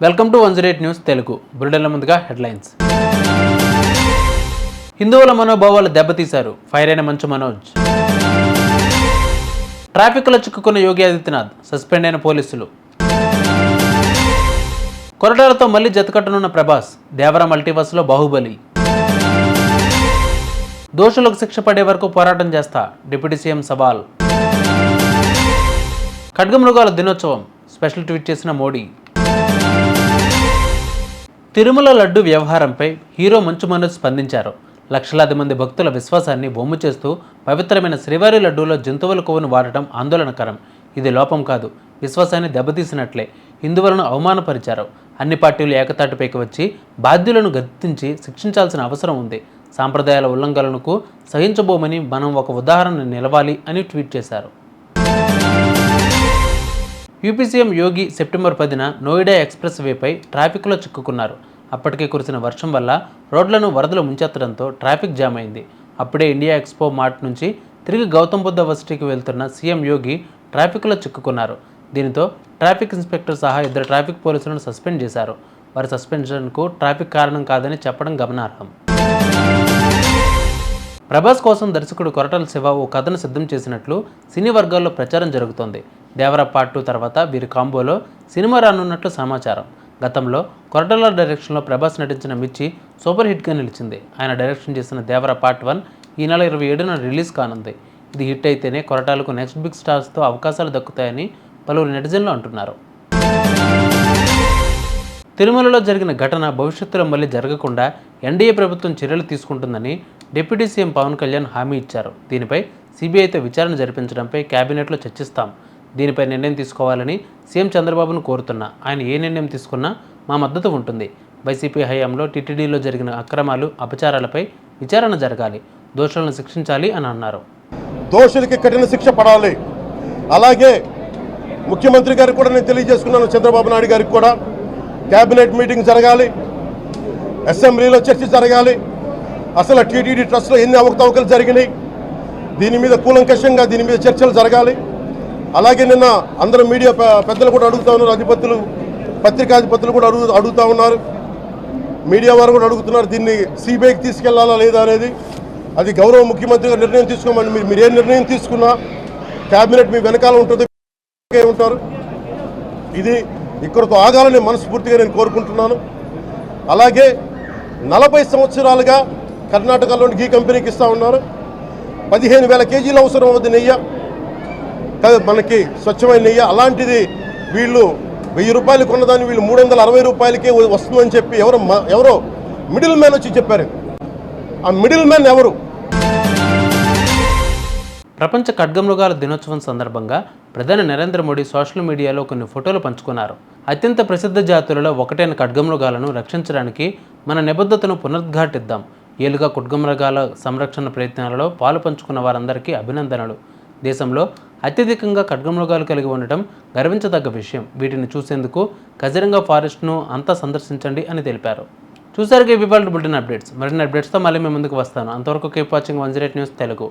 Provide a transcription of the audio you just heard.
Welcome to 108 news Telugu. బులెటిన్ల ముందుగా headlines. హిందువుల మనోభావాలు దెబ్బతీశారు, ఫైర్ అయిన మంచు మనోజ్. ట్రాఫిక్లో చిక్కుకున్న యోగి ఆదిత్యనాథ్, సస్పెండ్ అయిన పోలీసులు. కొరటాలతో మళ్లీ జతకట్టనున్న ప్రభాస్, దేవర మల్టీవర్స్లో బాహుబలి. దోషులకు శిక్ష పడే వరకు పోరాటం చేస్తా, డిప్యూటీ సీఎం సవాల్. ఖడ్గమృగాల దినోత్సవం, స్పెషల్ ట్వీట్ చేసిన మోడీ. తిరుమల లడ్డు వ్యవహారంపై హీరో మంచు మనోజ్ స్పందించారు. లక్షలాది మంది భక్తుల విశ్వాసాన్ని బొమ్ము చేస్తూ పవిత్రమైన శ్రీవారి లడ్డూలో జంతువుల కొవ్వును వాడటం ఆందోళనకరం. ఇది లోపం కాదు, విశ్వాసాన్ని దెబ్బతీసినట్లే. హిందువులను అవమానపరిచారు. అన్ని పార్టీలు ఏకతాటిపైకి వచ్చి బాధ్యులను గుర్తించి శిక్షించాల్సిన అవసరం ఉంది. సాంప్రదాయాల ఉల్లంఘనలకు సహించబోమని మనం ఒక ఉదాహరణ నిలవాలి అని ట్వీట్ చేశారు. యూపీ సీఎం యోగి సెప్టెంబర్ 10న నోయిడా ఎక్స్ప్రెస్ వేపై ట్రాఫిక్లో చిక్కుకున్నారు. అప్పటికే కురిసిన వర్షం వల్ల రోడ్లను వరదలు ముంచెత్తడంతో ట్రాఫిక్ జామ్ అయింది. అప్పుడే ఇండియా ఎక్స్పో మార్ట్ నుంచి తిరిగి గౌతమ్ బుద్ధ వర్సిటీకి వెళ్తున్న సీఎం యోగి ట్రాఫిక్లో చిక్కుకున్నారు. దీనితో ట్రాఫిక్ ఇన్స్పెక్టర్ సహా 2 ట్రాఫిక్ పోలీసులను సస్పెండ్ చేశారు. వారి సస్పెన్షన్కు ట్రాఫిక్ కారణం కాదని చెప్పడం గమనార్హం. ప్రభాస్ కోసం దర్శకుడు కొరటాల శివ ఓ కథను సిద్ధం చేసినట్లు సినీ వర్గాల్లో ప్రచారం జరుగుతోంది. దేవర పార్ట్ 2 తర్వాత వీరి కాంబోలో సినిమా రానున్నట్లు సమాచారం. గతంలో కొరటాల డైరెక్షన్లో ప్రభాస్ నటించిన మిర్చి సూపర్ హిట్గా నిలిచింది. ఆయన డైరెక్షన్ చేసిన దేవర పార్ట్ 1 ఈ నెల 27న రిలీజ్ కానుంది. ఇది హిట్ అయితేనే కొరటాలకు నెక్స్ట్ బిగ్ స్టార్స్తో అవకాశాలు దక్కుతాయని పలువురు నెటిజన్లు అంటున్నారు. తిరుమలలో జరిగిన ఘటన భవిష్యత్తులో మళ్లీ జరగకుండా ఎన్డీఏ ప్రభుత్వం చర్యలు తీసుకుంటుందని డిప్యూటీ సీఎం పవన్ కళ్యాణ్ హామీ ఇచ్చారు. దీనిపై సిబిఐతో విచారణ జరిపించడంపై కేబినెట్లో చర్చిస్తాం. దీనిపై నిర్ణయం తీసుకోవాలని సీఎం చంద్రబాబును కోరుతున్నా. ఆయన ఏ నిర్ణయం తీసుకున్నా మా మద్దతు ఉంటుంది. వైసీపీ హయాంలో టీటీడీలో జరిగిన అక్రమాలు, అపచారాలపై విచారణ జరగాలి, దోషులను శిక్షించాలి అని అన్నారు. దోషులకి కఠిన శిక్ష పడాలి. అలాగే ముఖ్యమంత్రి గారికి కూడా నేను తెలియజేసుకున్నాను, చంద్రబాబు నాయుడు గారికి కూడా కేబినెట్ మీటింగ్ జరగాలి, అసెంబ్లీలో చర్చ జరగాలి. అసలు టీటీడీ ట్రస్ట్లో ఎన్ని అవకతవకలు జరిగినాయి, దీని మీద కూలంకషంగా దీని మీద చర్చలు జరగాలి. అలాగే నిన్న అందరూ మీడియా పెద్దలు కూడా అడుగుతూ ఉన్నారు, అధిపతులు, పత్రికాధిపతులు కూడా అడుగుతూ ఉన్నారు, మీడియా వారు కూడా అడుగుతున్నారు, దీన్ని సిబిఐకి తీసుకెళ్లాలా లేదా అనేది. అది గౌరవ ముఖ్యమంత్రి గారు నిర్ణయం తీసుకోమని, మీరు ఏ నిర్ణయం తీసుకున్నా కేబినెట్ మీ వెనకాల ఉంటుంది ఉంటారు. ఇది ఇక్కడితో ఆగాలని మనస్ఫూర్తిగా నేను కోరుకుంటున్నాను. అలాగే 40 సంవత్సరాలుగా కర్ణాటకలోని గీ కంపెనీకి ఇస్తూ ఉన్నారు. 15,000 కేజీలు అవసరం అవుతుంది నెయ్యి, మనకి స్వచ్ఛమైన నెయ్యి. అలాంటిది వీళ్ళు 1000 రూపాయలు కొన్నదాన్ని వీళ్ళు 360 రూపాయలకే వస్తుందని చెప్పి ఎవరో మిడిల్ మ్యాన్ వచ్చి చెప్పారు. ఆ మిడిల్ మ్యాన్ ఎవరు? ప్రపంచ ఖడ్గమృగాల దినోత్సవం సందర్భంగా ప్రధాని నరేంద్ర మోడీ సోషల్ మీడియాలో కొన్ని ఫోటోలు పంచుకున్నారు. అత్యంత ప్రసిద్ధ జాతులలో ఒకటైన ఖడ్గమృగాలను రక్షించడానికి మన నిబద్ధతను పునరుద్ఘాటిద్దాం. ఏలుగా ఖడ్గమృగాల సంరక్షణ ప్రయత్నాలలో పాలు పంచుకున్న వారందరికీ అభినందనలు. దేశంలో అత్యధికంగా ఖడ్గమృగాలు కలిగి ఉండటం గర్వించదగ్గ విషయం. వీటిని చూసేందుకు కజిరంగా ఫారెస్ట్ను అంతా సందర్శించండి అని తెలిపారు. చూసారుగా ఇవాళ బులెటిన్ అప్డేట్స్. మరిన్ని అప్డేట్స్తో మళ్ళీ మేము ముందుకు వస్తాను. అంతవరకు కీప్ వాచింగ్ 108 న్యూస్ తెలుగు.